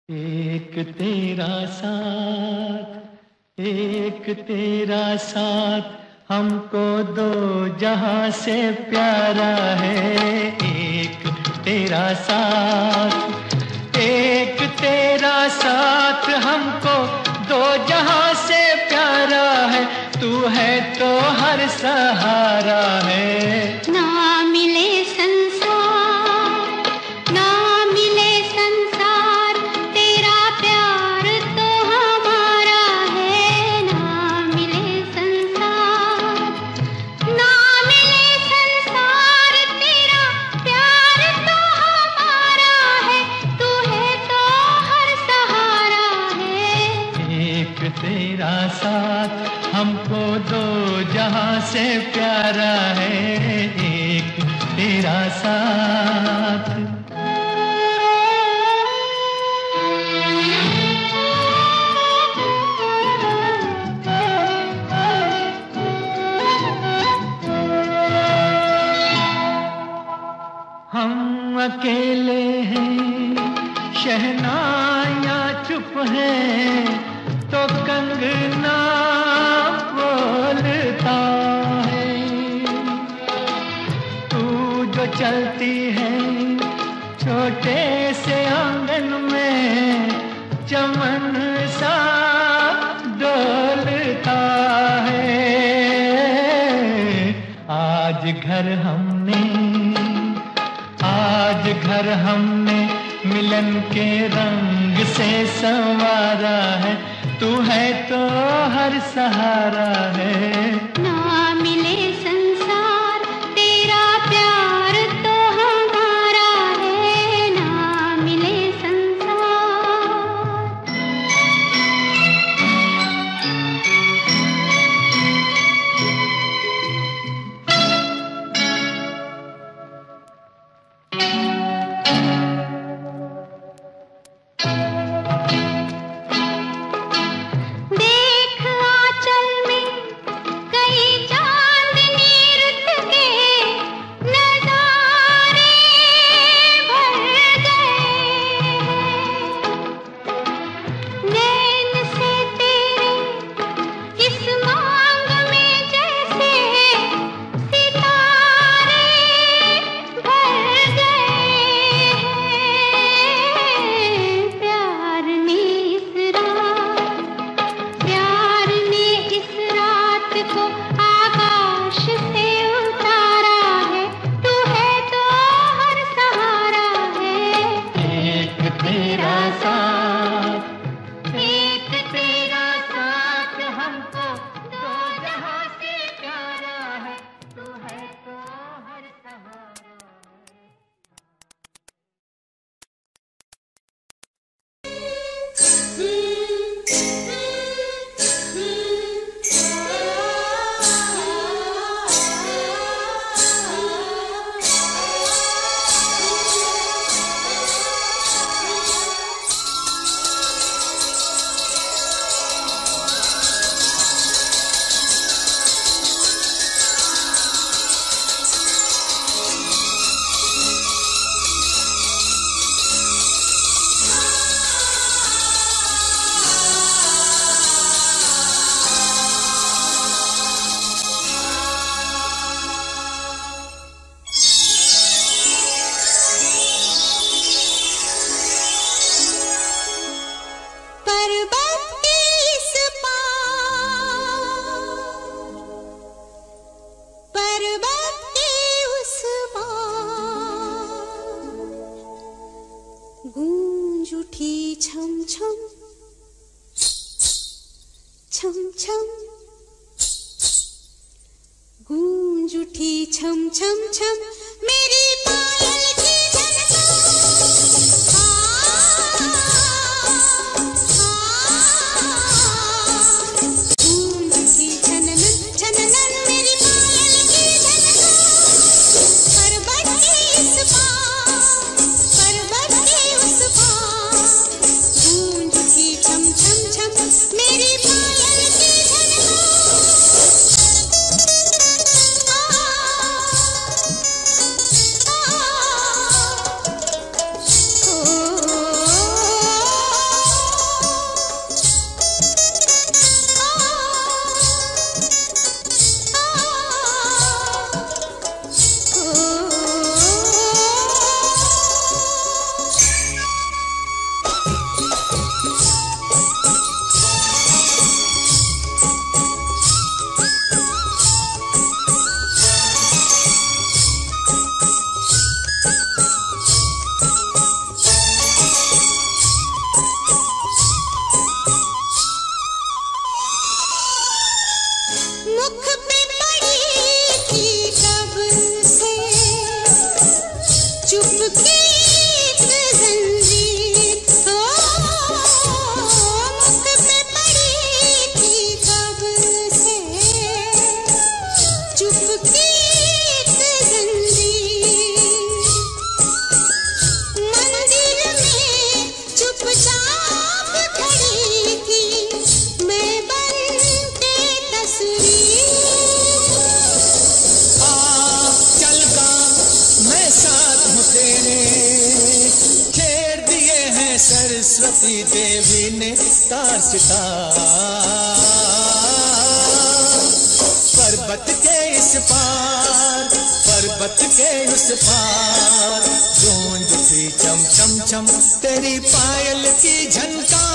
एक तेरा साथ, एक तेरा साथ, हमको दो जहां से प्यारा है। एक तेरा साथ, एक तेरा साथ, हमको दो जहां से प्यारा है। तू है तो हर सहारा है। ना मिले संसार, ना मिले संसार, तेरा प्यार तो हमारा है। ना मिले संसार, ना मिले संसार, तेरा प्यार तो हमारा है। तू है तो हर सहारा है। एक तेरा साथ, हमको दो जहां से प्यारा है। एक तेरा साथ। हम अकेले हैं, शहनाइयाँ चुप हैं, तो कंगना बोलता है। तू जो चलती है छोटे से आंगन में, चमन सा डोलता है। आज घर हमने, आज घर हमने मिलन के रंग से संवारा है। तू है तो हर सहारा है। ना मिले संसार, तेरा प्यार तो हमारा है। ना मिले संसार। देख आंचल में कई चांदनी रुत के नजारे भर गए। नैन से तेरे इस मांग में जैसे सितारे भर गए। प्यार ने इस रात, प्यार ने इस रात को आकाश से उतारा है। तू है तो हर सहारा है। एक तेरा साथ, एक तेरा साथ, हमको दो जहां से प्यारा है। तू है तो हर सहारा है। पर्वत के इस पार, पर्वत के उस पार, गूंज उठी छम छम, छम छम, गूंज उठी छम छम छम, मेरी पायल की सरस्वती देवी ने तार सितार, पर्वत के इस पार, पर्वत के उस पार, गूंजती चम चम चम तेरी पायल की झनकार।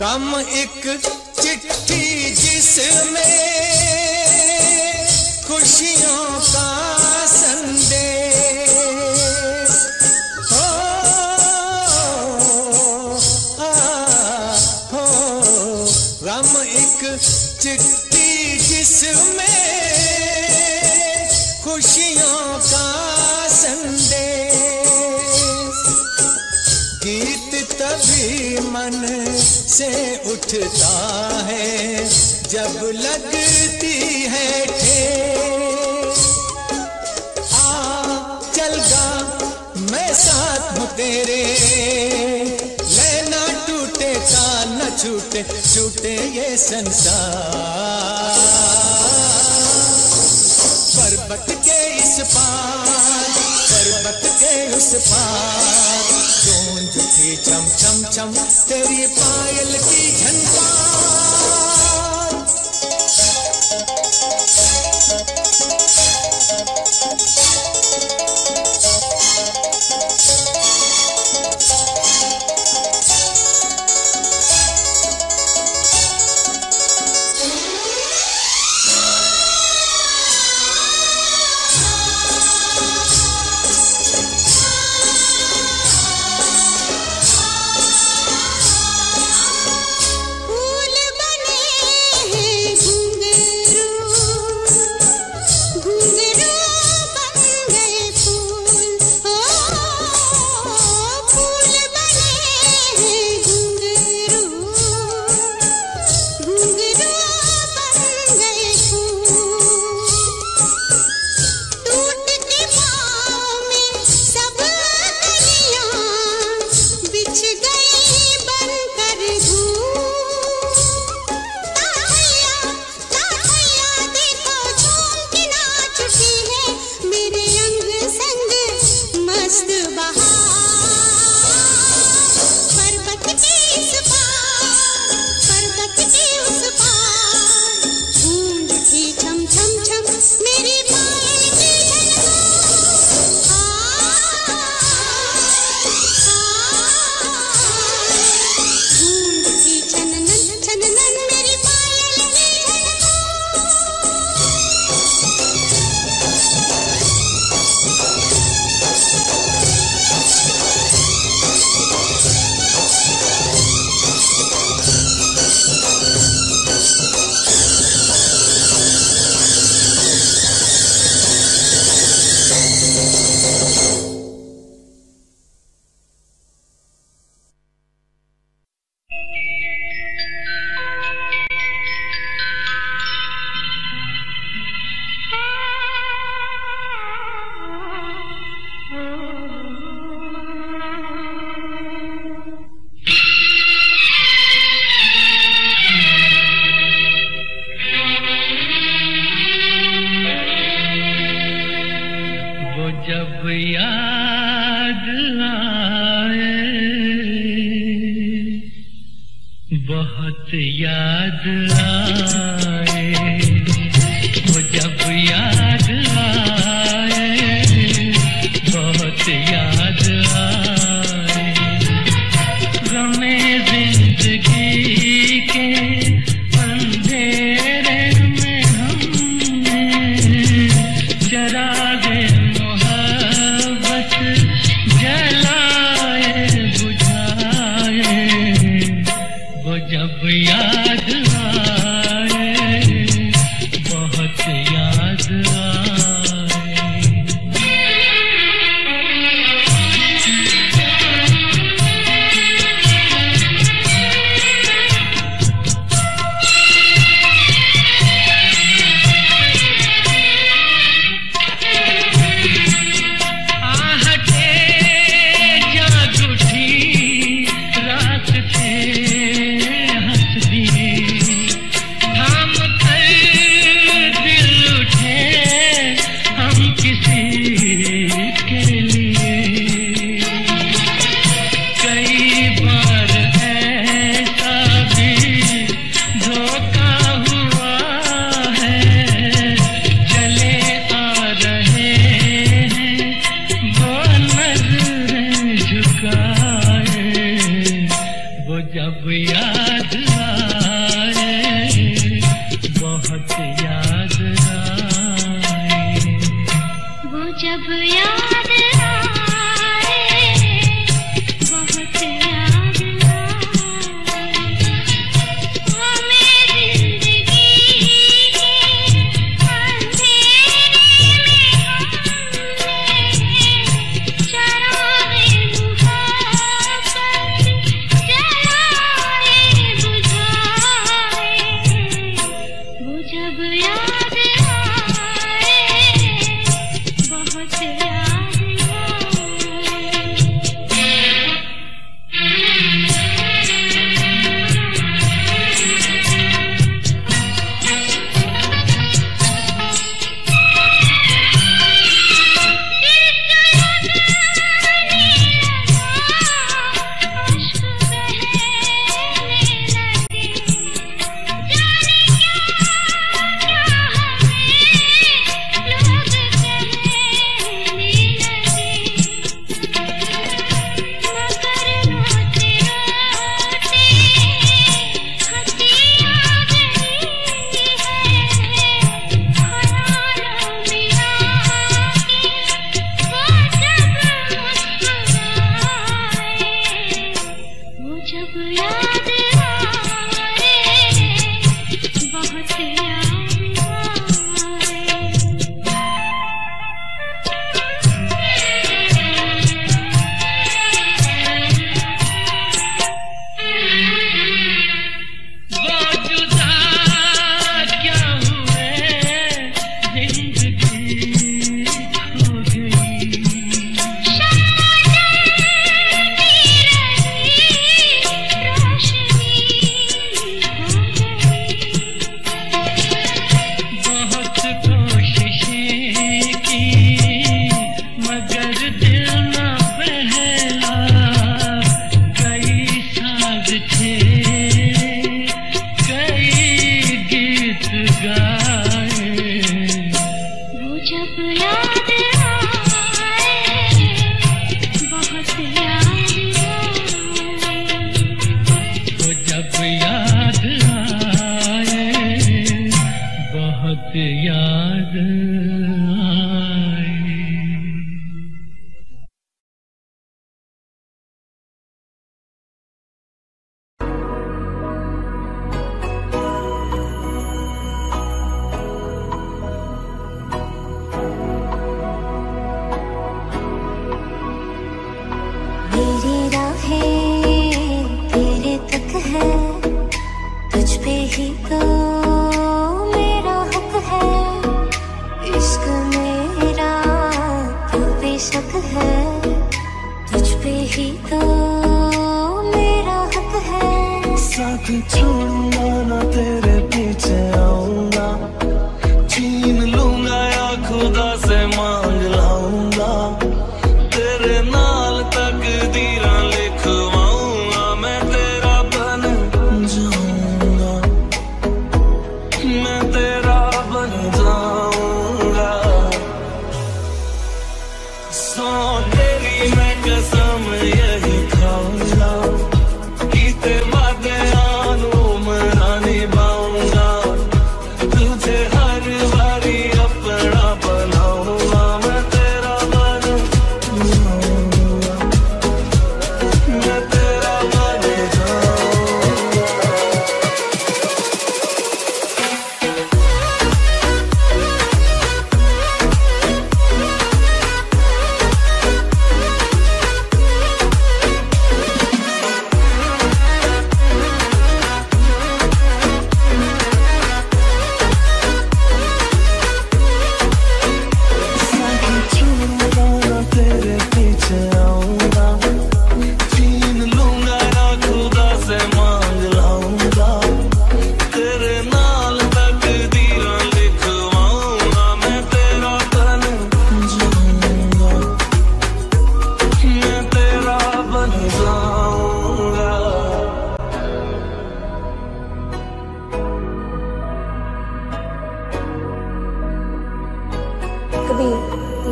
कम एक चिट्ठी जिसमें खुशियों का संदेश हो, गम एक चिट्ठी जिसमें खुशियों का संदेश, गीत तभी मन से उठता है जब लगती है ठेस। आ चल गा मैं साथ हूँ तेरे, लेना टूटे कान न छूटे, छूटे ये संसार। पर्वत के इस पार, पर्वत के उस पार, गूंजती चम चम चम तेरी पायल की झनकार। याद आए, वो जब याद आए, बहुत याद आए, गमे जिंदगी के अंधेरे में हमने चरागे मोहब्बत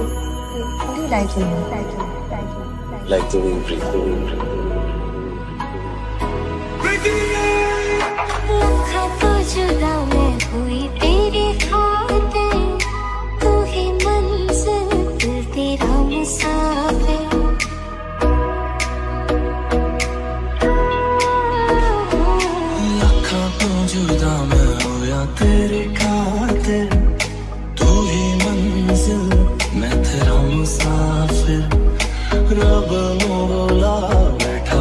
What do you like in me? Like the way you breathe, the way you breathe. लखा तो जुदा मैं हुई तेरी खातिर, तू ही मंजिल दिल तेरा मुसाफिर। लखा तो जुदा मैं हुआ तेरी खातिर, तू ही मंजिल मैं तेरा मुसाफिर। रब मोला बैठा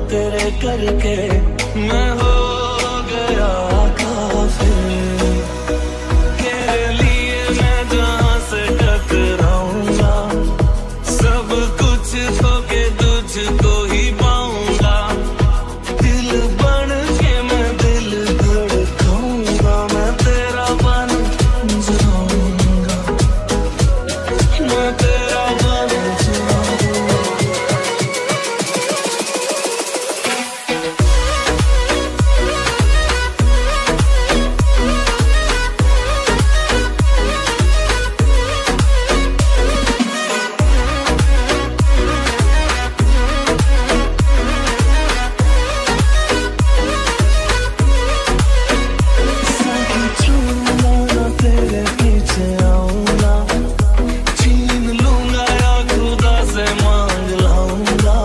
तेरे करके मैं हो गया काफिर। तेरे लिए मैं जहाँ से टकराऊंगा, सब कुछ खोके तुझको ही पाऊंगा। दिल बन के मैं दिल धड़काऊंगा, मैं तेरा बन जाऊंगा, मैं तेरा बन जाऊंगा। तेरे पीछे आऊंगा, छीन लूंगा या खुदा से मांग लाऊंगा।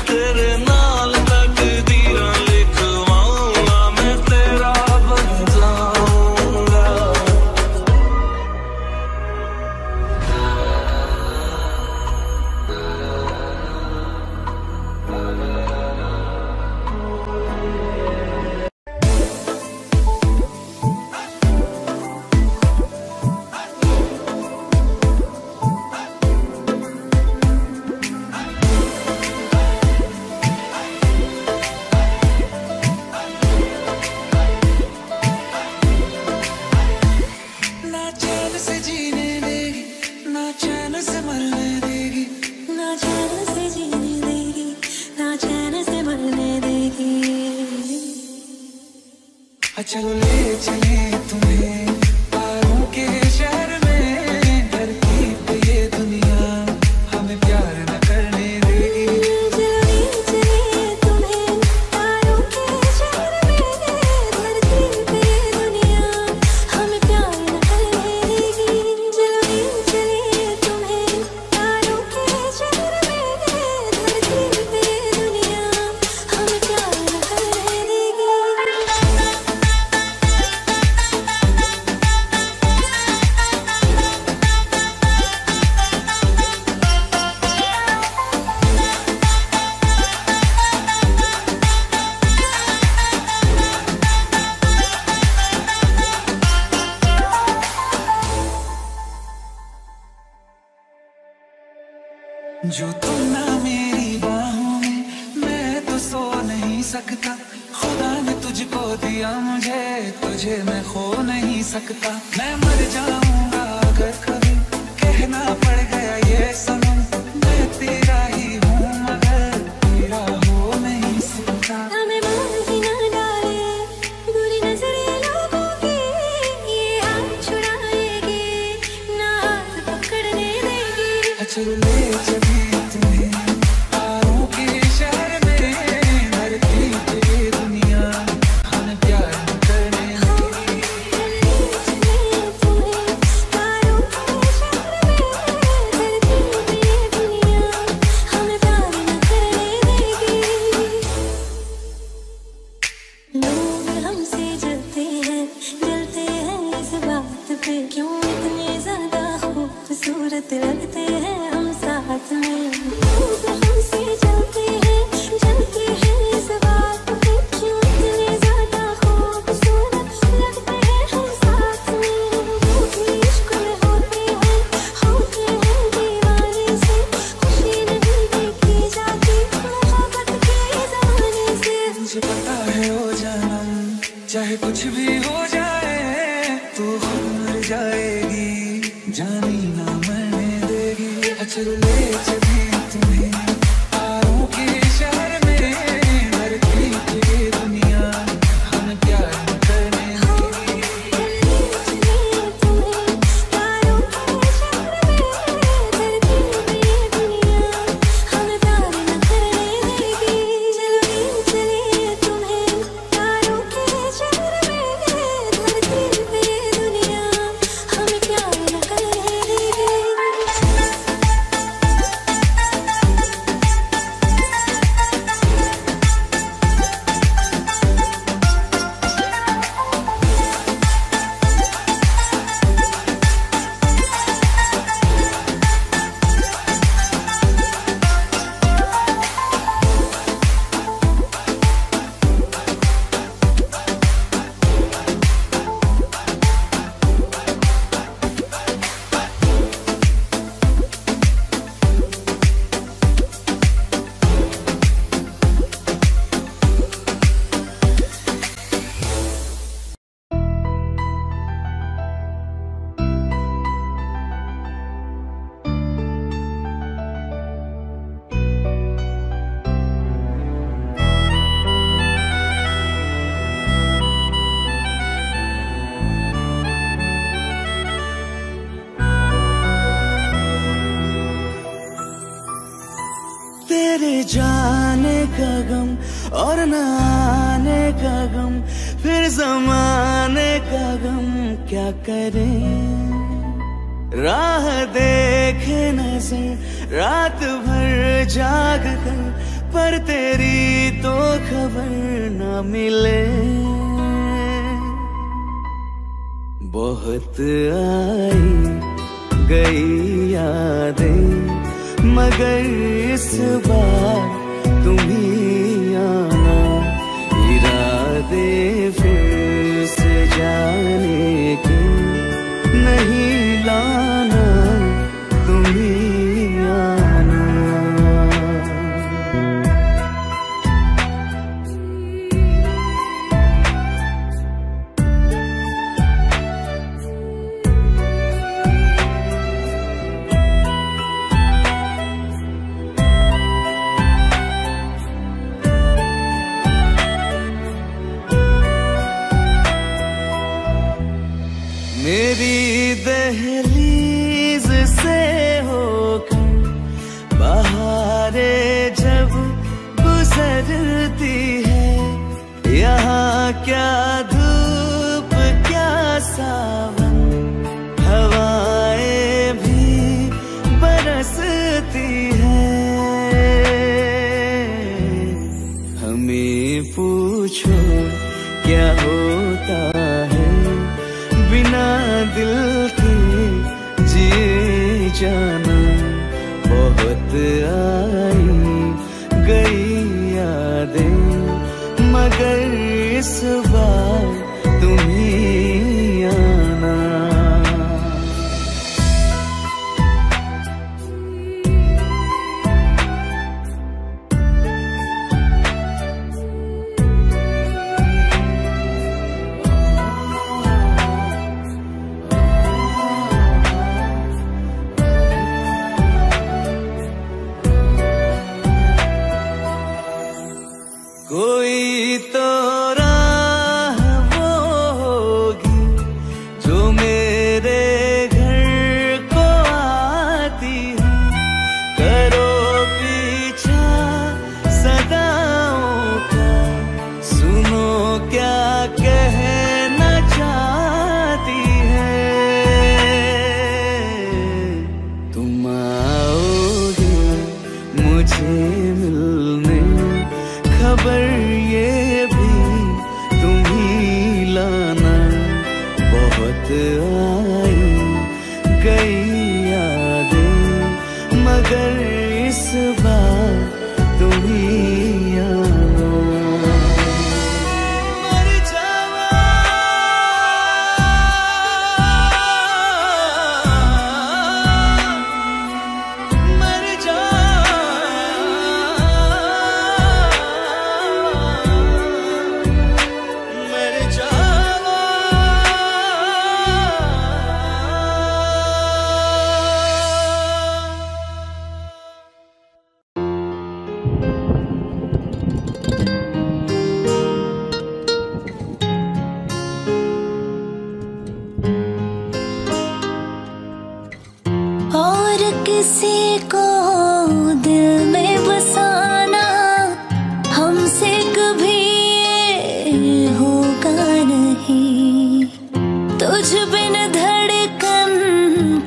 तेरे नाल तकदीरां लिखवाऊंगा, मैं तेरा बन जाऊंगा। ना चैन से जीने देगी, ना चैन से मरने देगी, ना चैन से जीने देगी, ना चैन से मरने देगी। चलो ले चले तुम्हें तारों के शहर में, धरती पे ये दुनिया हमें प्यार न करने देगी। चले चले तुम्हें तारों के शहर में, धरती पे दुनिया हमें प्यार न करने देगी। चले चले तुम्हें तारों के शहर में, धरती पे दुनिया हमें प्यार न करने देगी। जो तुम ना मेरी बाहों में, मैं तो सो नहीं सकता। खुदा ने तुझको दिया मुझे, तुझे मैं खो नहीं सकता। मैं मर जाऊंगा अगर कभी कहना पड़ गया ये सनम, मैं तेरा ही हूँ मगर तेरा हो नहीं सकता। हमें मार ही ना डाले बुरी नजरें लोगों की, ये हाथ छुड़ाएगी ना हाथ पकड़ने देगी। चलो ले चली तुम्हें तारों के शहर में, धरती पे दुनिया हमें प्यार न करने देगी। चले तुम्हें तारों के शहर में, धरती पे दुनिया हमें प्यार न करने देगी। लोग हमसे जलते हैं इस बात पे, क्यों इतने ज्यादा खूबसूरत लगते हैं हम साथ में। लोग हमसे जलते हैं इस बात पे, क्यों इतने ज्यादा खूबसूरत लगते हैं हम साथ में। वो भी इश्क में होते हैं दीवाने से, खुशी नहीं देखी जाती मोहब्बत के जमाने से। मुझे पता है ओ जानम, चाहे कुछ भी हो जाए तू खुद मर जाएगी, जानी ना मरने देगी। चलो ले चली तुम्हें तारों के शहर में, धरती पे दुनिया हमें प्यार न करने देगी। चले तुम्हें तारों के शहर में, जाने का गम और न आने का गम, फिर जमाने का गम क्या करें। राह देखे नजर रात भर जाग कर, पर तेरी तो खबर न मिले। बहुत आई गई यादें, मगर इस बार तुम ही आना। इरादे फिर से जाने के नहीं लाना, तुम ही आना। मेरी दहलीज से होकर बहारें जब गुजरती है, यहाँ क्या धूप क्या सावन, हवाएं भी बरसती है। हमें पूछो क्या होता है बिना दिल के जिए जाना। बहुत आई गई यादें, मगर इस बार तुम ही आना। कोई तो राह वो होगी जो मेरे घर को आती है। करो पीछा सदाओं का, सुनो क्या कहना चाहती है। तुम आओगे मुझे मिलने, खबर ये भी तुम ही लाना। बहुत आई गई यादें, मगर इस बार तुम ही आना। मर जावा मर जा और किसी को दिल में बसाना हमसे कभी ये होगा नहीं। तुझ बिन धड़कन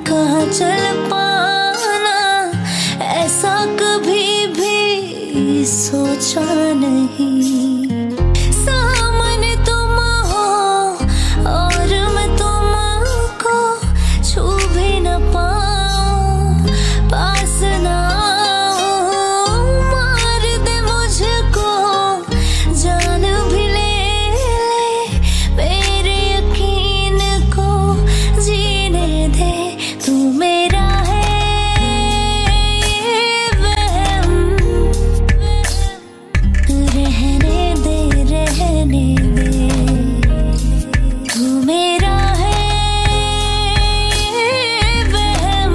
का चल पाना ऐसा कभी भी सोचा नहीं। सामने तुम हो और मैं तुमको छू भी न पाऊं, पास ना आओ, मार दे मुझको जान भी ले मेरे यकीन को जीने दे। तू मेरा है ये वहम, रहने दे तू मेरा है ये वहम,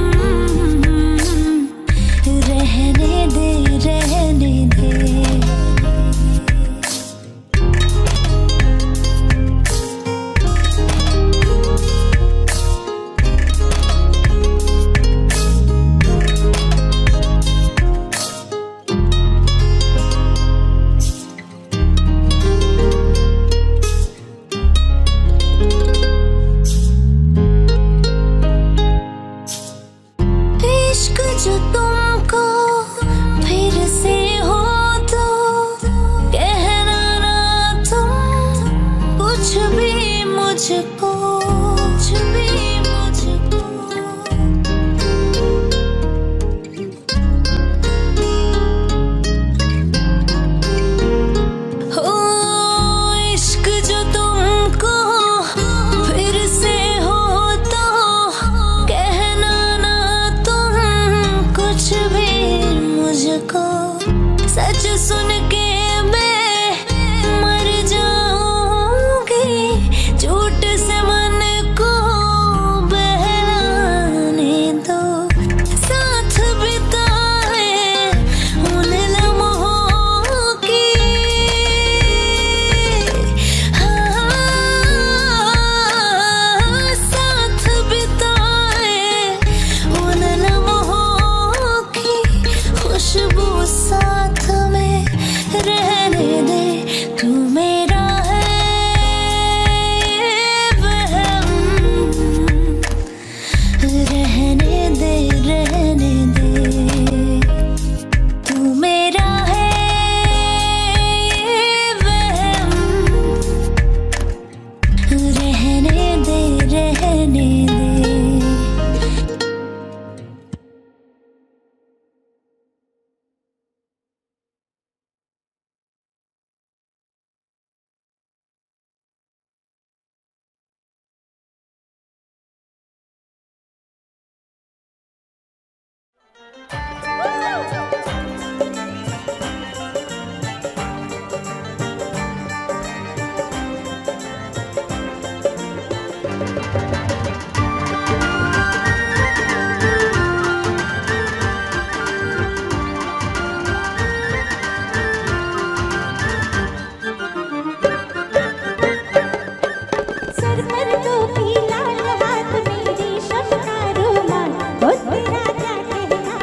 सुन के मैं मर जाऊंगी, झूठ से मन को बहलाने दो, साथ बिताए उन लम्हों की, साथ बिताए उन लम्हों की, खुशबू साथ में रहने दे, तू मेरा है वहम, रहने दे, रहने दे, तू मेरा है वहम, रहने दे, रहने दे। सर पर टोपी लाल हाथ मेरी शमका रुमाल, ओ तेरा क्या कहना।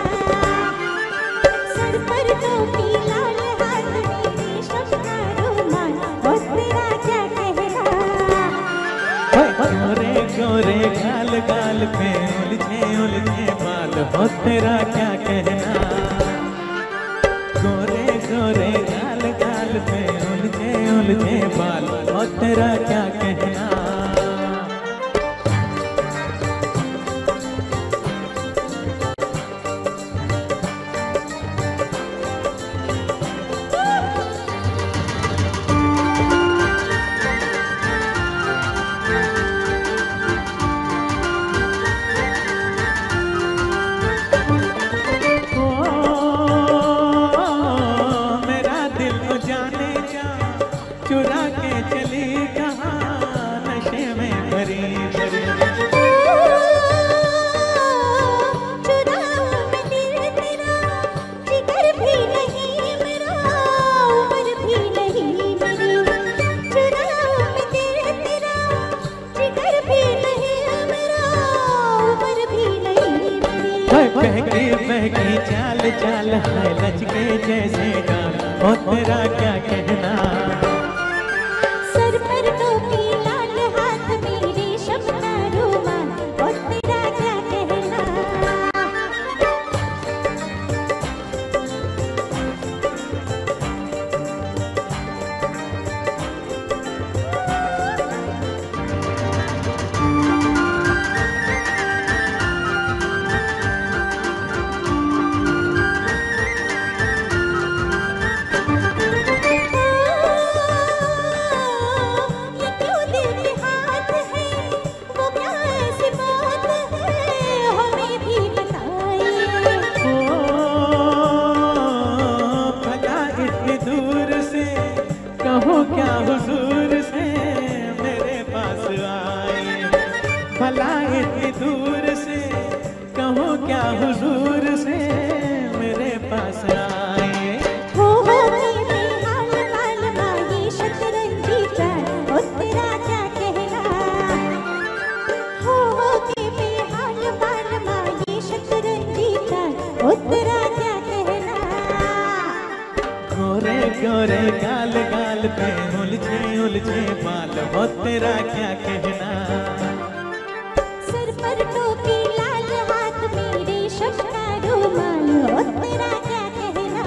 सर पर टोपी लाल हाथ मेरी शमका रुमाल, ओ तेरा क्या कहना। गोरे गोरे गाल गाल पे उलझे उलझे बाल, हो तेरा क्या कहना। गोरे गोरे गाल गाल पे उलझे उलझे बाल, हो तेरा क्या कहना। मेरा दिल न जाने जा चुरा के चली कहाँ, नशे में भरी भरी। चुराऊं मैं दिल तेरा, जिगर भी नहीं मेरा, उम्र भी नहीं मेरी। चुराऊं मैं दिल तेरा, जिगर भी नहीं मेरा, उम्र भी नहीं मेरी। बहकी बहकी चाल चाल है लचके जैसे डाल, हो तेरा क्या कहना। सर पर टोपी लाल हाथ मेरी शमका रुमाल, ओ तेरा क्या कहना। ये क्यों दिल के हाथ है, वो क्या ऐसी बात है, हमें भी बताइए। भला इतनी दूर से कहो क्या हुजूर से मेरे पास आए। भला इतनी दूर से कहो क्या हुजूर से मेरे पास आए। हो के बेहाल बाल माही शतरंजी चाल, ओ तेरा क्या कहना। हो के बेहाल बाल माही शतरंजी चाल, ओ तेरा क्या कहना। गोरे गोरे गाल गाल पे उलझे उलझे बाल, हो तेरा क्या कहना। सर पर टोपी लाल हाथ मेरी शमका रुमाल, ओ तेरा क्या कहना।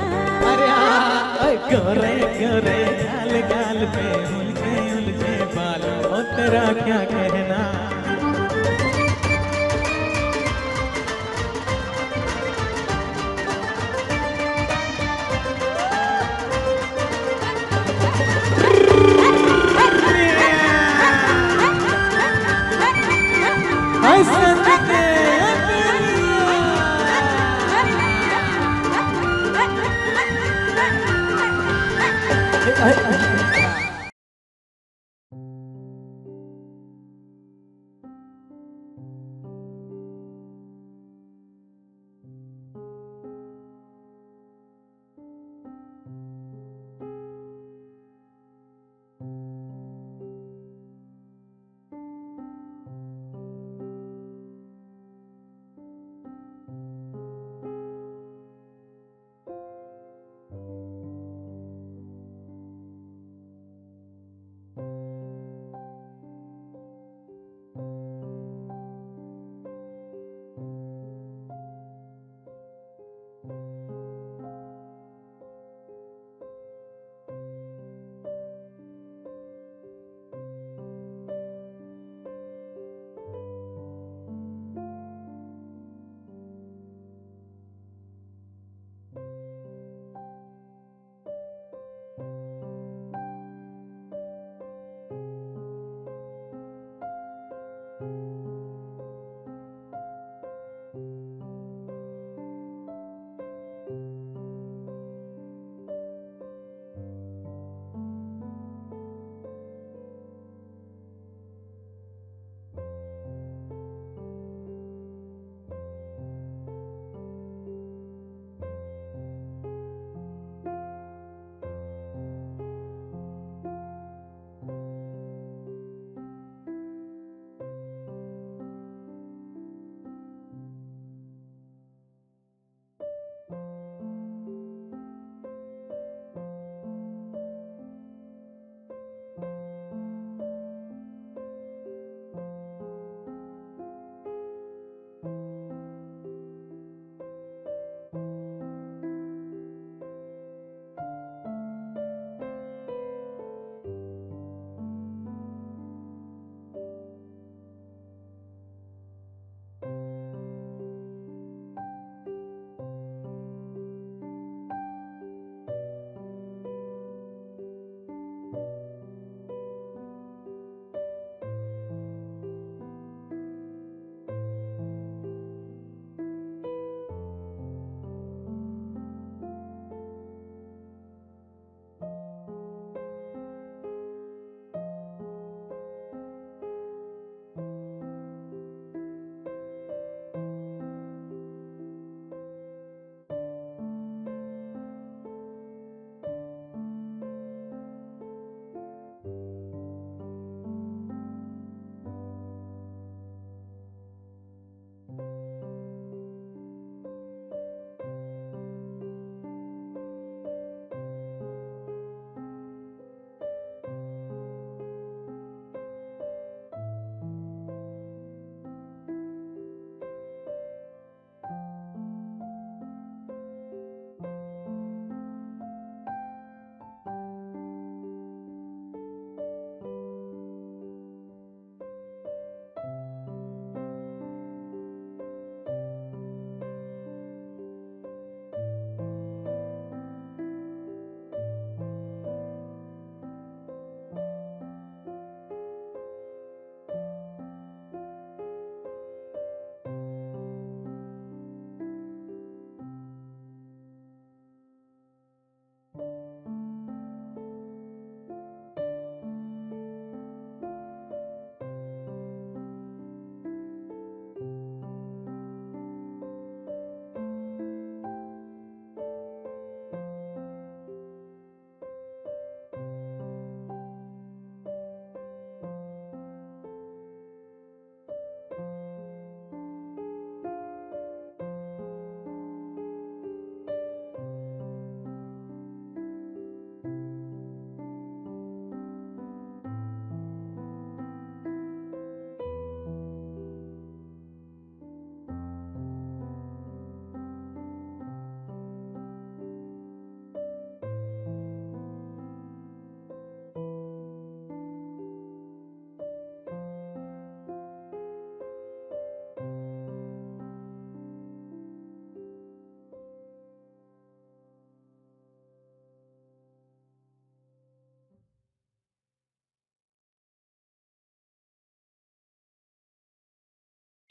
अरे गोरे गोरे गाल गाल पे उलझे उलझे बाल, हो तेरा क्या कहना।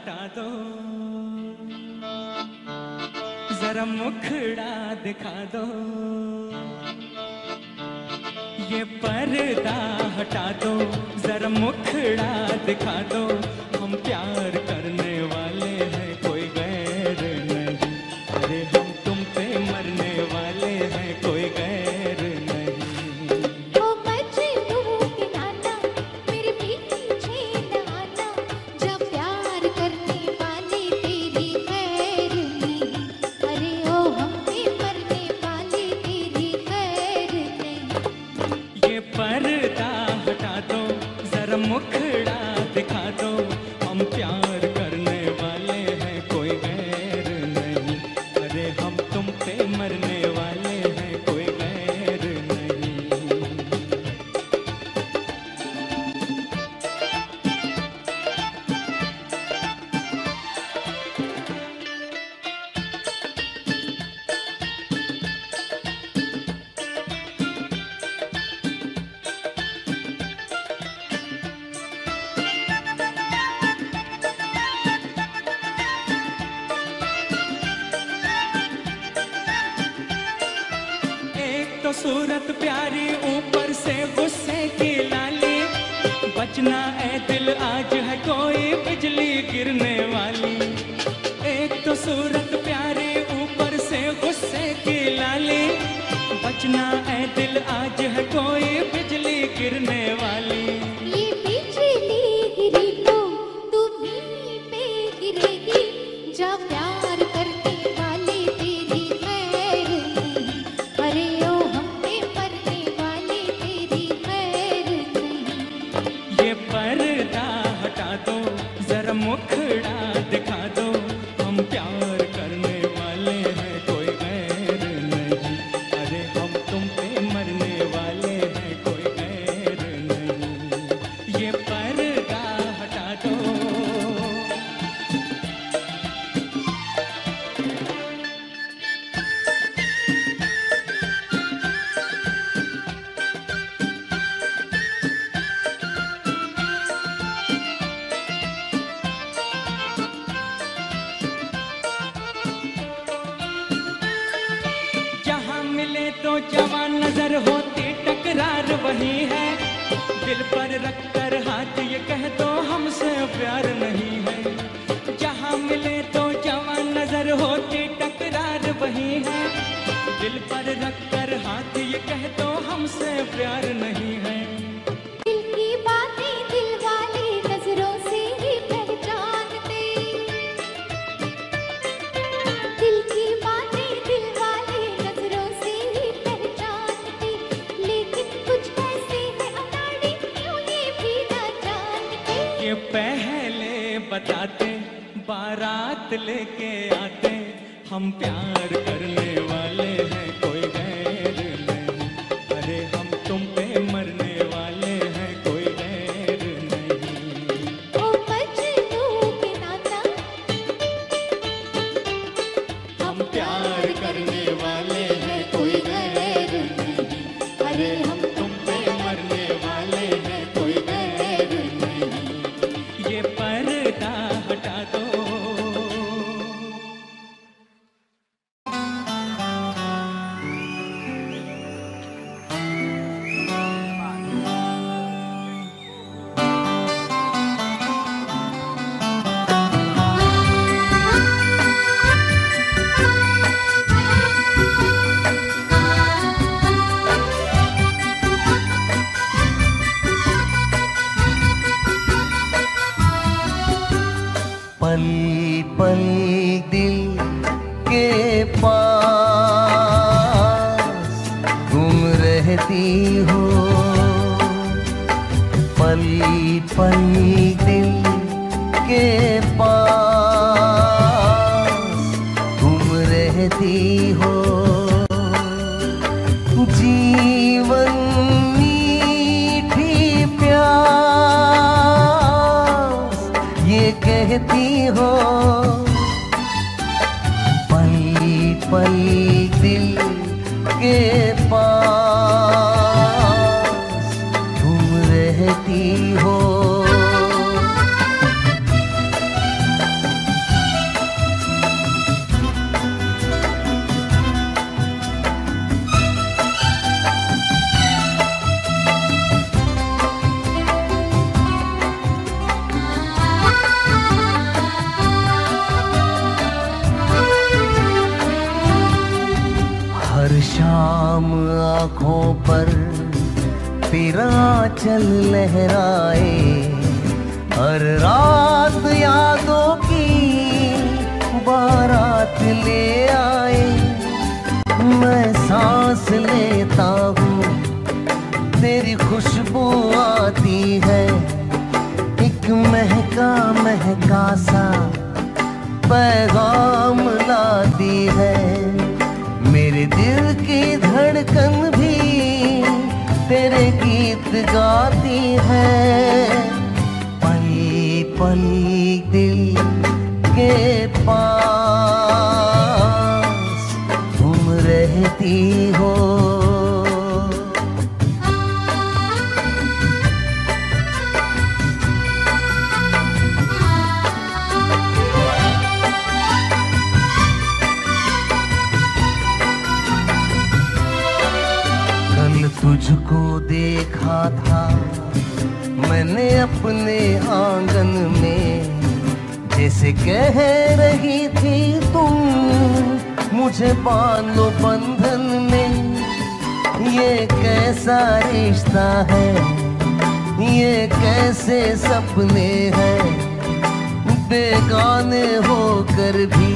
हटा दो, जरा मुखड़ा दिखा दो, ये पर्दा हटा दो, जरा मुखड़ा दिखा दो, हम प्यार करने वाले हैं कोई गैर नहीं, अरे हम तुम पे मरने वाले हैं कोई गैर नहीं। ओ मजनू के नाना मेरे पीछे न आना, जब प्यार करने वाले तेरी खैर नहीं, अरे ओ हम पे मरने वाले तेरी खैर नहीं। ये पर्दा हटा दो, जरा मुखड़ा दिखा दो, हम प्यार करने वाले हैं कोई गैर नहीं, अरे हम तुम पे मरने वाले हैं कोई गैर नहीं। एक तो सूरत प्यारी, ऊपर से गुस्से की लाली, बचना ए दिल आज है कोई बिजली गिरने वाली। एक तो सूरत प्यारी, ऊपर से गुस्से की लाली, बचना ए दिल आज है कोई बिजली गिरने वाली। ये बिजली गिरी तो तुम्हीं पे गिरेगी, जब प्यार करने वाले तेरी खैर नहीं, अरे ओ हम पे मरने वाले तेरी खैर नहीं। ये पर्दा हटा दो, जरा मुखड़ा दिखा दो, हम प्यार करने वाले हैं कोई गैर नहीं, अरे हम तुम पे मरने वाले हैं कोई गैर नहीं। ये पर्दा हटा दो। जहाँ मिले तो जवान नजर होती टकरार वही है, दिल पर रख कर हाथ ये कह दो हमसे प्यार नहीं है। जहाँ मिले तो जवान नजर होती टकरार वही है, दिल पर रख कर हाथ ये कह दो हमसे प्यार नहीं है। दिल की बातें दिल वाले नजरों से ही पहचानते, दिल की बातें दिल वाले नजरों से ही पहचानते, लेकिन कुछ ऐसे है अनाड़ी क्यों ये भी ना जानते। ये पहले बताते, बारात लेके आते, हम प्यार करने वाले हैं कोई गैर नहीं, अरे हम तुम पे मरने वाले हैं कोई गैर नहीं। ओ मजनू के नाना हम प्यार करने वाले हैं कोई गैर नहीं, अरे हम तुम पे मरने वाले हैं कोई गैर नहीं। ये पर्दा हटा दो। पल पल दिल के पास तुम रहती हो, पल पल दिल के पास तुम रहती हो, जीवन मीठी प्यास ये कहती हो, पल पल दिल के पास तुम रहती हो। आँखों पर तेरा चल लहराए, हर रात यादों की बारात ले आए। मैं सांस लेता हूँ तेरी खुशबू आती है, एक महका महका सा पैगाम लाती है। मेरे दिल की धड़कन भी तेरे गीत गाती है। पल पल दिल के पास तुम रहती हो। तुझको देखा था मैंने अपने आंगन में, जैसे कह रही थी तुम मुझे बांधो बंधन में। ये कैसा रिश्ता है, ये कैसे सपने हैं, बेगाने होकर भी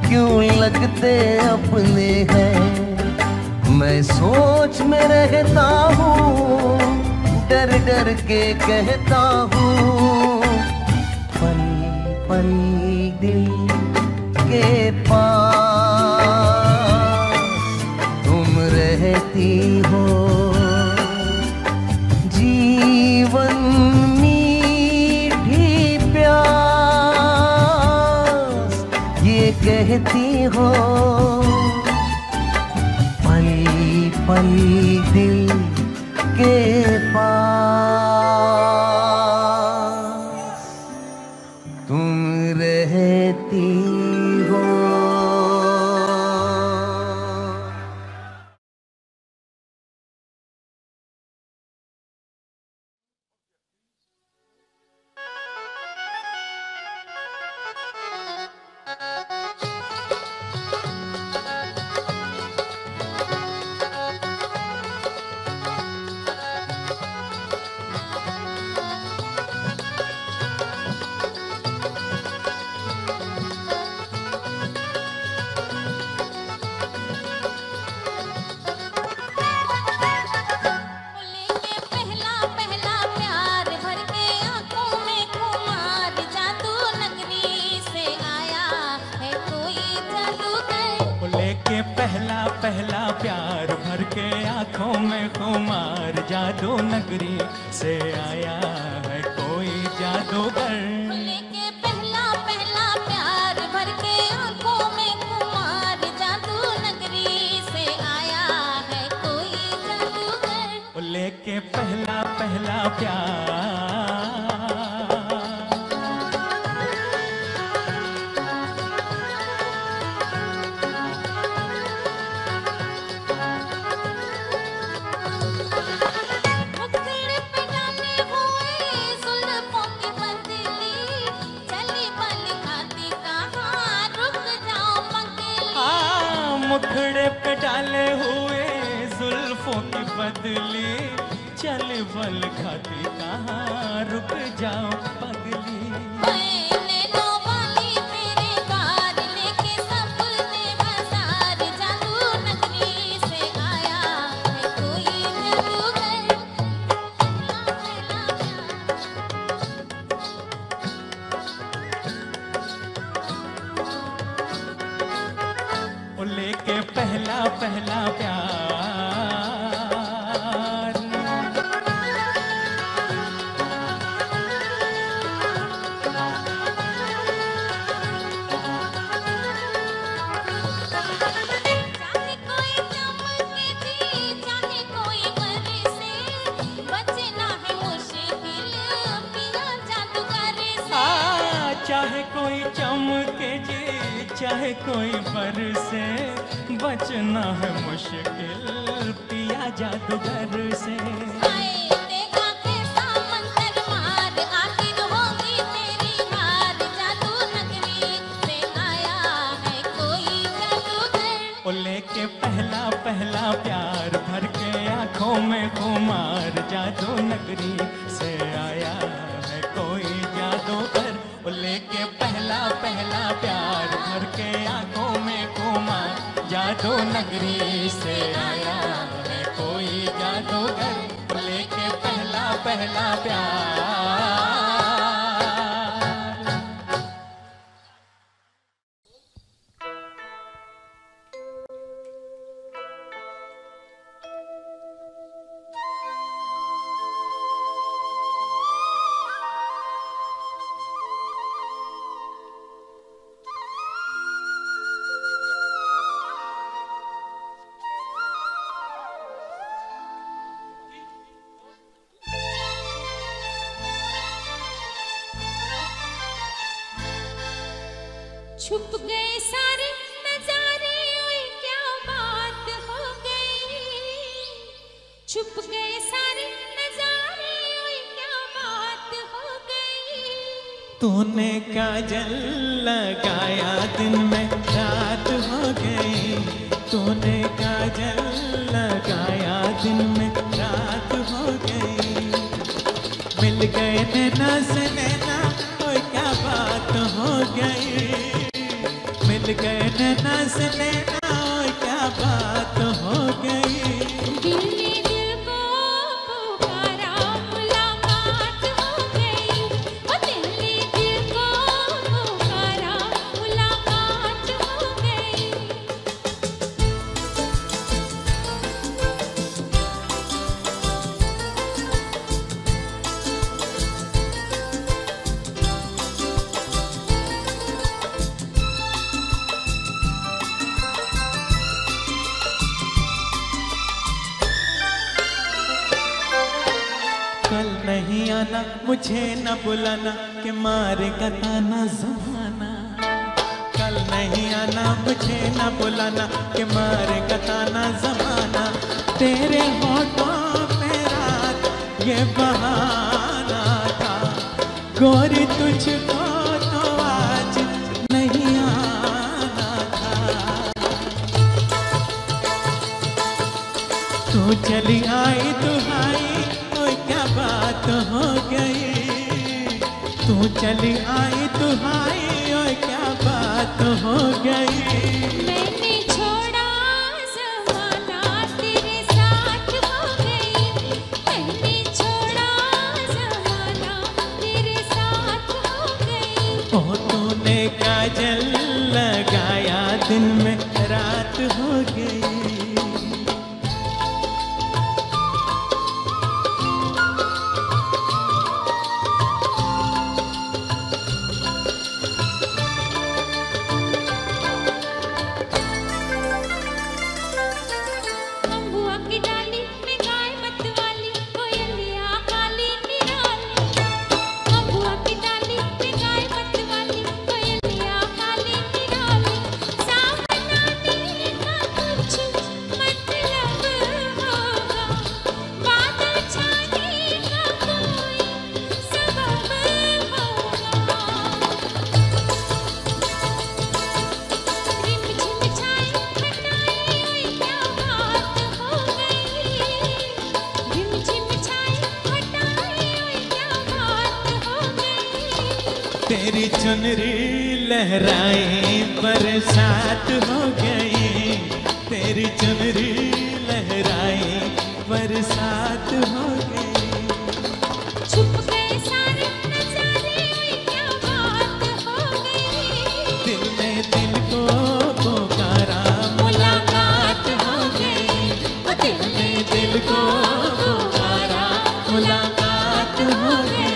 क्यों लगते अपने हैं। मैं सोच में रहता हूँ, डर डर के कहता हूँ, पल पल दिल के पास तुम रहती हो। जीवन मीठी प्यास ये कहती हो, पल दिल के पास तुम रहती हो। पहला प्यार भर के आंखों में खुमार, जादू नगरी से आया है कोई जादूगर। लेके पहला प्यार भर के आंखों में खुमार, जादू नगरी से आया है कोई जादूगर। लेके पहला प्यार मुखड़े पे डाले हुए जुल्फों की बदली, चल बल खाती कहाँ रुक जाओ पगली। मैंने लो वाली तेरे कार लेके सपने बाजार, जादू नगरी से आया है कोई जादूगर। लेके पहला प्यार चाहे कोई चमके जी, चाहे कोई बरसे, बचना है मुश्किल बिना जादूगर से। चाहे कोई चमके जी, चाहे कोई बरसे, बचना है मुश्किल पिया जादूगर से। देखा कैसा मंतर मार, आखिर होगी तेरी हार, जादू नगरी से आया है कोई जादूगर। लेके पहला प्यार जादू नगरी से आया है कोई जादूगर, वो लेके पहला पहला प्यार भर के आंखों में घूमा। जादू नगरी से आया है कोई जादूगर, वो लेके पहला पहला प्यार। छुप गए सारे नजारे, ओए क्या बात हो गई। छुप गए सारे नजारे, ओए क्या बात हो गई। तूने काजल लगाया दिन में रात हो गई, तूने काजल लगाया दिन में रात हो गई। मिल गए नैना से नैना, ओए क्या बात हो गई। मिल गए नैना से नैना, ओए क्या बात हो गई। दिल ने दिल को पुकारा, मुलाकात हो गई। ओ दिल ने दिल को पुकारा, मुलाकात हो गई। कल नहीं आना, मुझे न बुलाना, कि मारेगा ताना ज़माना। कल नहीं आना, मुझे न बुलाना, कि मारेगा ताना ज़माना। तेरे होठों पे रात ये बहाना था, गोरी तुझको तो आज नहीं आना था। तू चली आई दुहाई, क्या बात हो गई। तू चली आई दुहाई, ओए क्या बात हो गई। मैंने छोड़ा ज़माना, तेरे साथ हो गई। मैंने छोड़ा ज़माना, तेरे साथ हो गई। ओ तूने काजल लगाया दिन में रात हो गई। अम्बुआ की डाली में गाय मत वाली, कोयलिया काली निराली। अम्बुआ की डाली में गाय मत वाली, कोयलिया काली निराली। सामना नील का कुछ मतलब होगा, बादल छाने का कोई सबब होगा। रिम झिम छाए हटाए, ओए क्या बात हो गई। रिम झिम छाए हटाए, ओए क्या बात हो गई। तेरी चुनरी लहराए बरसात हो गई। तेरी चुनरी लहराए बरसात हो गई। छुप गए सारे नजारे, ओए क्या बात हो गई। दिल ने दिल को पुकारा, मुलाकात हो गई। ओ दिल ने दिल को पुकारा, मुलाकात हो गई।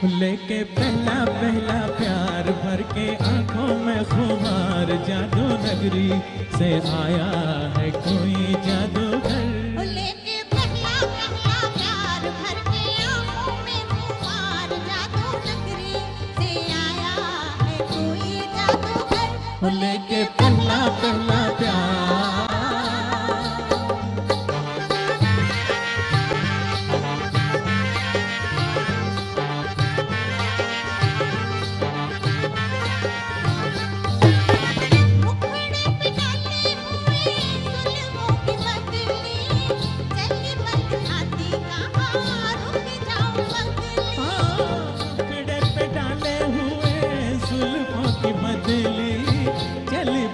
लेके पहला पहला प्यार भर के आंखों में खुमार, जादू नगरी से आया है कोई जादूगर। लेके पहला पहला प्यार भर के आंखों में खुमार, जादू नगरी से आया है कोई जादूगर। लेके पहला पहला प्यार।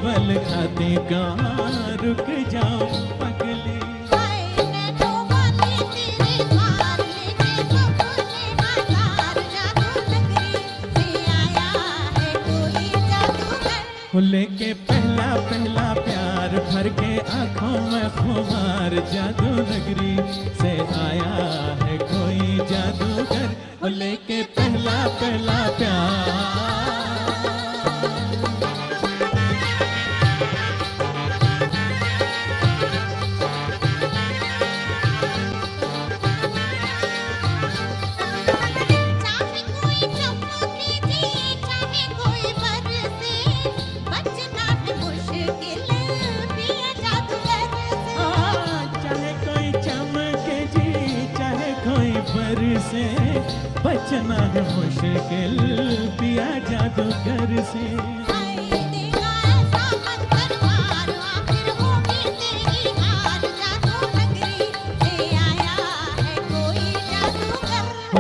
बल खाते कहाँ रुक जाओ पगली। लेके पहला पहला प्यार भर के आंखों में खुमार, जादू नगरी से आया है कोई जादूगर। लेके पहला पहला प्यार। से बचना है मुश्किल पिया जादूगर से।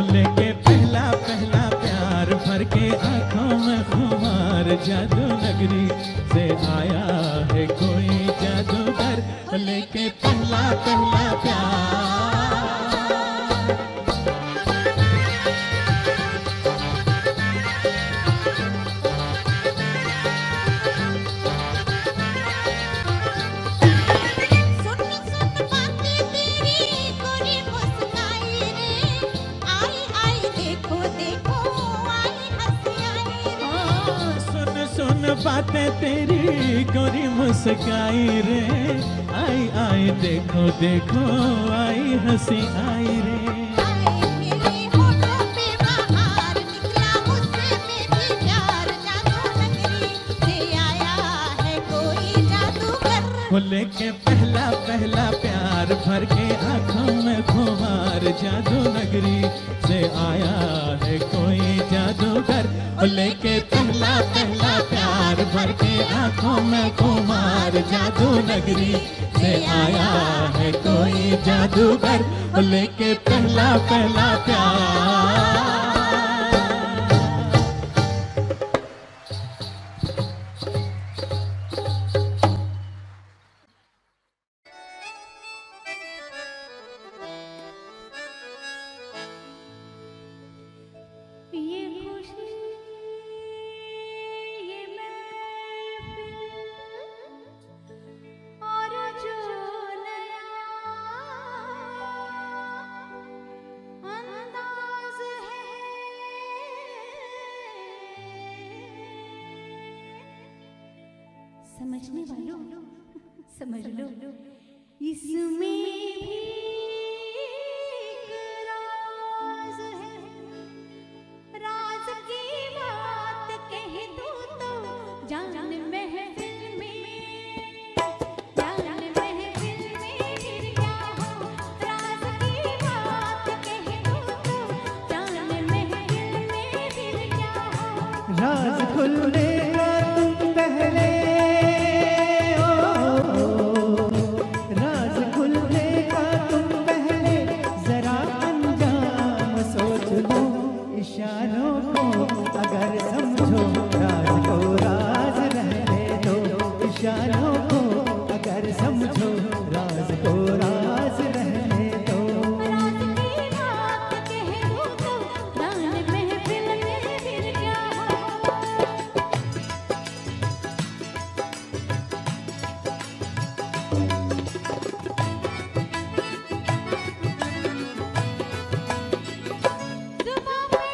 लेके पहला पहला प्यार भर के आंखों में खुमार, जादू नगरी से आया है कोई जादूगर। लेके पहला पहला प्यार। बातें तेरी गोरी मुस्काई रे, आई आई देखो देखो आई हंसी आई रे। लेके पहला पहला प्यार भर के आंखों में खुमार, जादू नगरी से आया है कोई जादूगर। लेके पहला पहला प्यार भर के आंखों में खुमार, जादू नगरी से आया है कोई जादूगर। लेके पहला पहला प्यार। समझने वालों समझ लो, इसमें भी एक राज है। राज की बात कह दूं तो जान महफिल में, जान महफिल में गिर गया हो। राज की बात कह दूं तो जान महफिल में गिर गया हो। राज खुलने का तुम पहले, राज खुलने का तुम पहले जरा अंजाम सोच लो। इशारों को अगर समझो, राज को राज रहने दो। इशारों को अगर समझो, राज को राज रहने दो। राज की बात कह दूं तो जान महफिल में गिर गया हो। जुबां पे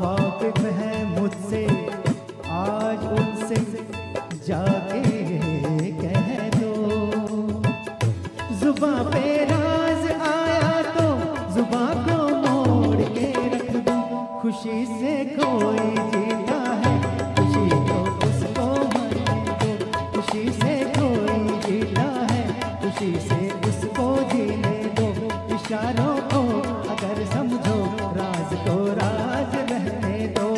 वाकिफ है मुझसे, आज उनसे जाके कह दो। जुबां पे राज आया तो जुबां को मोड़ के रख दो। खुशी से कोई जीता है, खुशी को उसको मरने दो। खुशी से कोई जीता है, खुशी से उसको जीने दो। इशारों को अगर समझो, राज को राज रहने दो।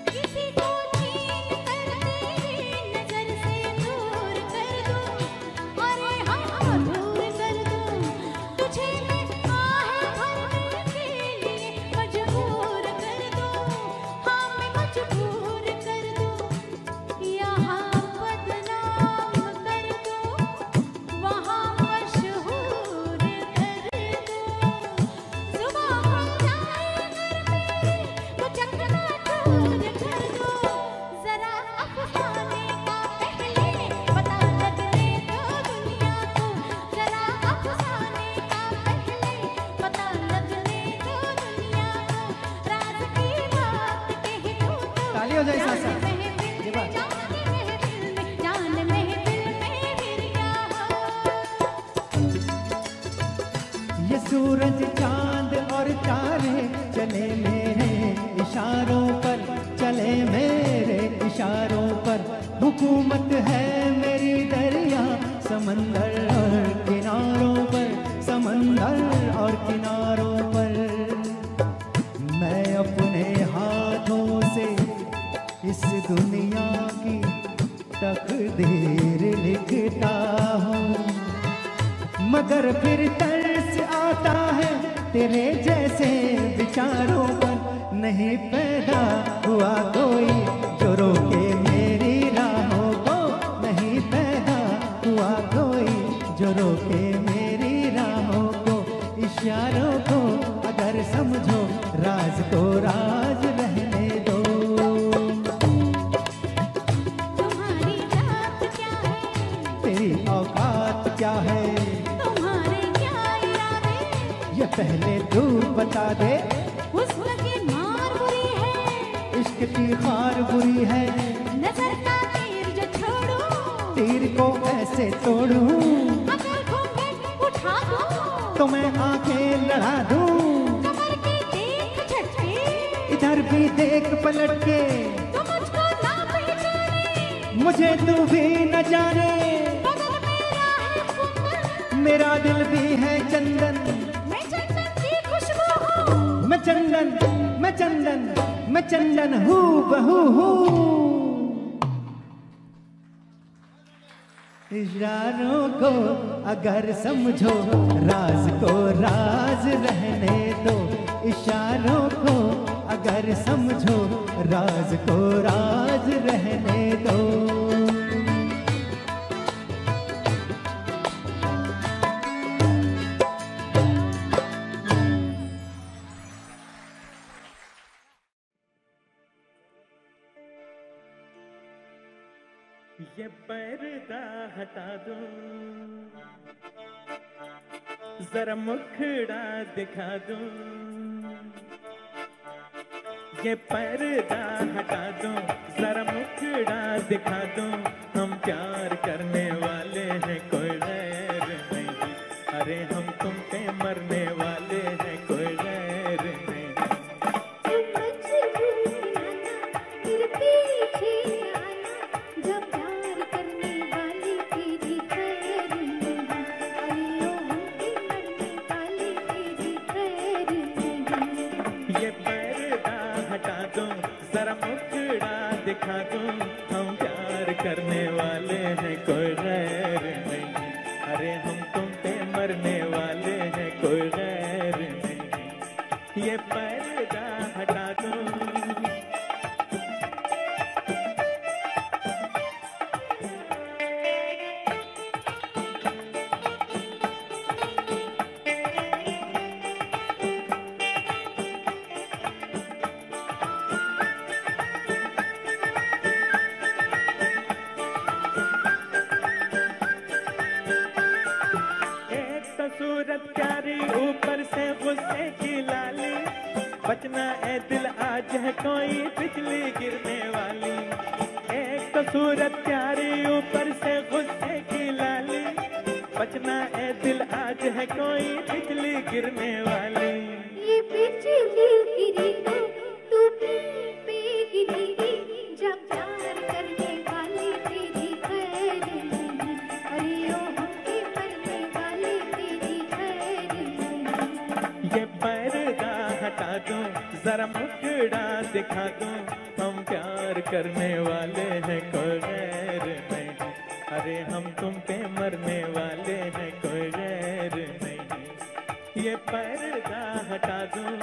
किसी को छीन कर तेरी नजर से दूर कर दूं, अरे हाँ दूर कर दूं। तुझे मैं आहे भरने के लिए मजबूर कर दूं, हाँ मैं मजबूर कर दूं। यहाँ बदनाम कर दूं, वहाँ मशहूर कर दूं। जुबां खुल जाए अगर मेरी तो चकनाचूर कर दूं। जरा अफसाने का पहले पता लगने दो दुनिया को। जरा अफसाने का पहले पता लगने दो दुनिया को। राज की बात कह दूं तो ताली हो जाए साथ साथ। जान में ये बात। दिल में जान में दिल में फिर क्या हो। ये सूरज चांद और तारे चले मेरे इशारों पर, चले मेरे इशारों पर। हुकूमत है मेरी दरिया समंदर और किनारों पर, समंदर और किनारों पर। मैं अपने हाथों से इस दुनिया की तकदीर लिखता हूँ, मगर फिर तरस आता है तेरे जैसे विचारों पर। नहीं पैदा हुआ कोई जो रोके मेरी राहों को, नहीं पैदा हुआ कोई जो रोके मेरी राहों को। इशारों को अगर समझो, राज को राज रहने दो। तुम्हारी जात क्या है, तेरी औकात क्या है, तुम्हारे क्या इरादे। ये पहले तू बता दे। हुस्न की मार बुरी है, इश्क की खार बुरी है, नजर का तीर जो छोड़ूं, तीर को ऐसे तोड़ूं अगर घूंघट उठा दूं तो मैं आंखें लड़ा दूं। कमर के देख झटके, इधर भी देख पलट के, तो मुझको ना पहचाने। मुझे तू भी न जाने। बगल मेरा है कुंदन, मेरा दिल भी है चंदन। मैं चंदन की खुशबू हूँ, मैं चंदन, मैं चंदन, मैं चंदन हूँ बहू हूँ। इशारों को अगर समझो, राज को राज रहने दो। इशारों को अगर समझो, राज को राज रहने दो। ये पर्दा हटा दो, जरा मुखड़ा दिखा दो। ये पर्दा हटा दो, जरा मुखड़ा दिखा दो। हम प्यार करने वाले हैं, कोई गैर नहीं। अरे हम तुम पे मरने वाले हैं, कोई गैर नहीं। तुम मुझसे दूर आना, फिर पीछे आना, जब प्यार करने वाली तेरी खैर नहीं। अरे ओ हमसे मरने वाली तेरी खैर नहीं। ये पर्दा हटा दो, जरा मुखड़ा दिखा दो। हम प्यार करने वाले हैं, कोई गैर नहीं। अरे हम तुम पे मरने वाले हैं, कोई गैर नहीं। ये पर्दा हटा दो। बचना ए दिल आज है कोई बिजली गिरने वाली। एक तो सूरत प्यारी ऊपर से गुस्से की लाली, बचना ए दिल आज है कोई बिजली गिरने वाली। ये बिजली गिरी तो तू पे गिरी, जब प्यार करने वाली तेरी खैर नहीं, अरे ओ हमके मरने वाली तेरी खैर नहीं। ये पर्दा हटा दूं जरा मुखड़ा दिखा दूं, हम प्यार करने वाले हैं कोई गैर नहीं, अरे हम तुम पे मरने वाले हैं कोई गैर नहीं। ये पर्दा हटा दूं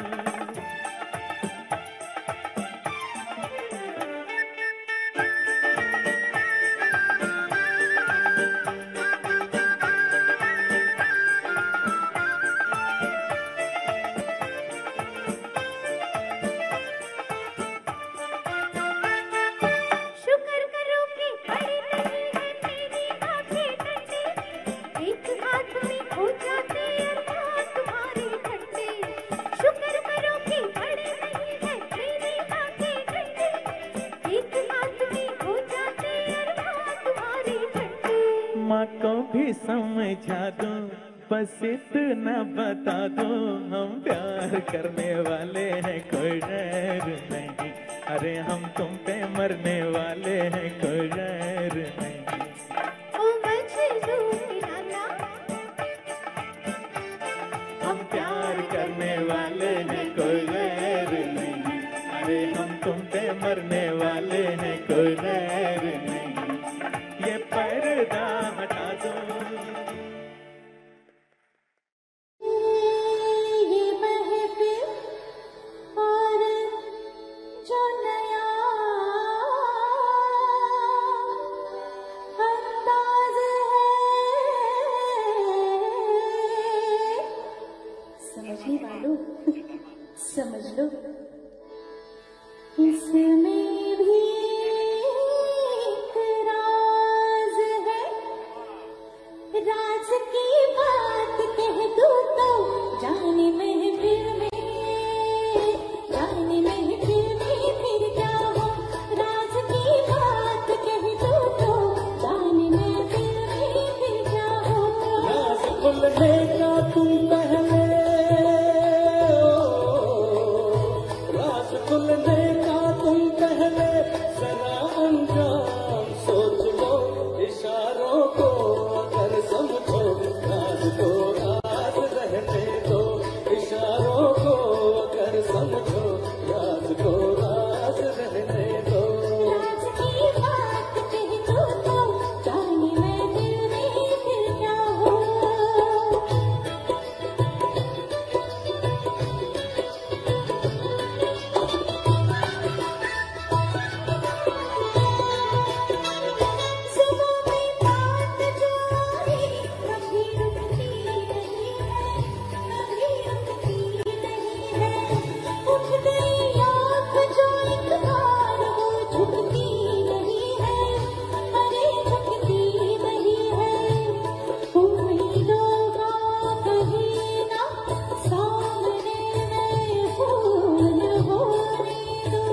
शुक्र करो कि बड़ी नहीं है मेरी आंखें ठंडी, एक हाथ में हो जाते अरमान तुम्हारे ठंडे। शुक्र करो कि बड़ी नहीं है मेरी आंखें ठंडी, एक हाथ में हो जाते अरमान तुम्हारे ठंडे। माँ को भी समझा दो, बस इतना बता दो, हम प्यार करने वाले हैं कोई गैर नहीं, अरे हम तुम पे मरने वाले हैं कोई गैर नहीं। ओ मजनू नाना, हम प्यार करने वाले हैं कोई गैर नहीं, अरे हम तुम पे मरने वाले हैं कोई गैर नहीं। ये पर्दा हटा दो ये महफिल और जो नया अंदाज है, समझने वालों समझ लो, इसमें भी एक राज है। राज की बात कह दूं तो जाने महफिल में, जाने महफिल में फिर क्या हो। राज की बात कह दूं तो जाने महफिल में फिर क्या हो। राज खुलने का तुम पहले, राज खुलने का तुम पहले जरा अंजाम सोच लो, इशारों को अगर समझो, राज को राज रहने दो, इशारों को अगर समझो, राज को राज रहने दो। राज की बात कह दूं तो जाने महफिल में फिर क्या हो। सुबह में बात जो आई कभी रुकती नहीं है, कभी रुकती नहीं है। उठ गई आँख जो एक बार वो झुकती नहीं है, अरे झुकती नहीं है। उम्मीदों का कहीं ना सामने में फूल होने दो।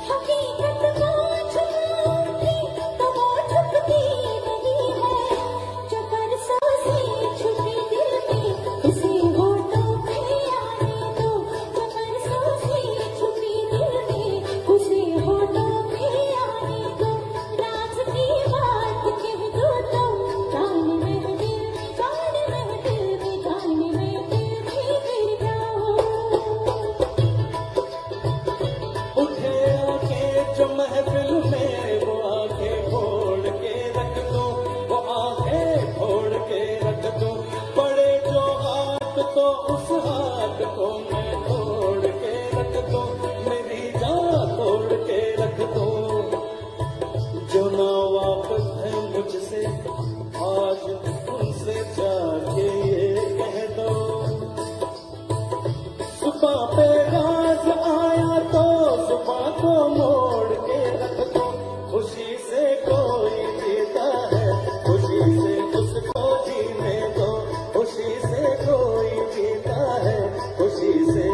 हकीकत को छूती तो वो छुपती नहीं है, जो बरसों से छुपी दिल में उसे होठों पे आने दो। जो बरसों से छुपी दिल में उसे होठों पे आने दो। राज की बात कह दो तो जाने महफिल में, जाने महफिल में, जाने महफिल में फिर क्या हो। उठे आके जो महफिल में वो आंखें खोल के रख दो, वो आंखें खोल के रख दो। पड़े जो हाथ तो उस हाथ को मैं तोड़ के रख दो, मेरी जान तोड़ के रख दो। जो ना वापस है मुझसे आज उनसे जाके ये कह दो, सुबह पे राज आया तो सुबह को मोड़ के रख दो। खुशी से कोई जीता है, खुशी से उसको जीने दो, खुशी से कोई जीता है, खुशी से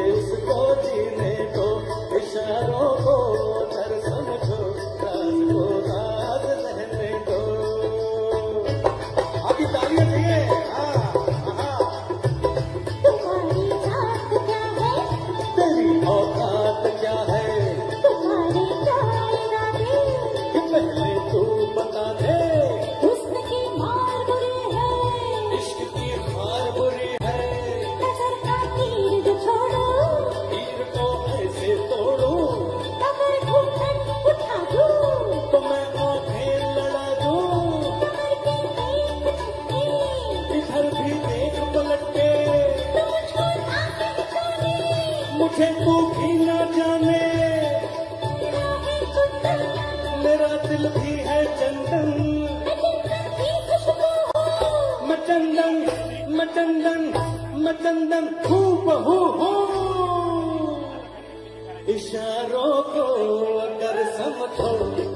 लगती है चंदन, मचंदन मचंदन मचंदन हूबहू हूँ। इशारों को अगर समझो